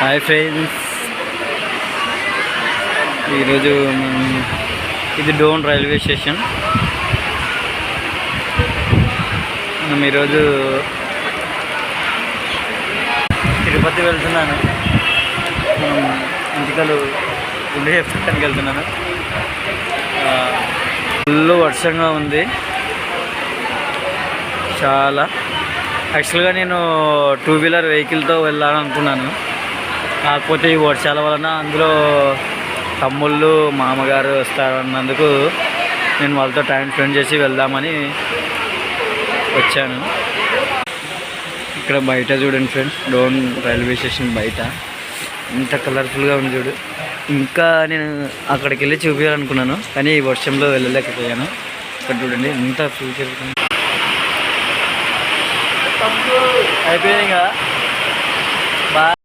Hi friends, ఈరోజు ఇది Dhone railway station. మనం ఈరోజు తిరుపతి వెళ్తున్నాను. ఇంటికలు గుండె చెప్పడానికి వెళ్తున్నాను. ఫుల్ వర్షంగా ఉంది చాలా. యాక్చువల్గా నేను 2 వీలర్ వెహికల్తో వెళ్ళాలనుకున్నాను. కాకపోతే ఈ వర్షాల వలన అందులో తమ్ముళ్ళు మామగారు వస్తారన్నందుకు నేను వాళ్ళతో టైం స్పెండ్ చేసి వెళ్దామని వచ్చాను. ఇక్కడ బయట చూడండి ఫ్రెండ్స్, డోన్ రైల్వే స్టేషన్ బయట ఎంత కలర్ఫుల్గా ఉంది చూడు. ఇంకా నేను అక్కడికి వెళ్ళి చూపించాలనుకున్నాను, కానీ ఈ వర్షంలో వెళ్ళలేకపోయాను. ఇక్కడ చూడండి ఎంత ఫ్యూచర్ అయిపోయింది కదా.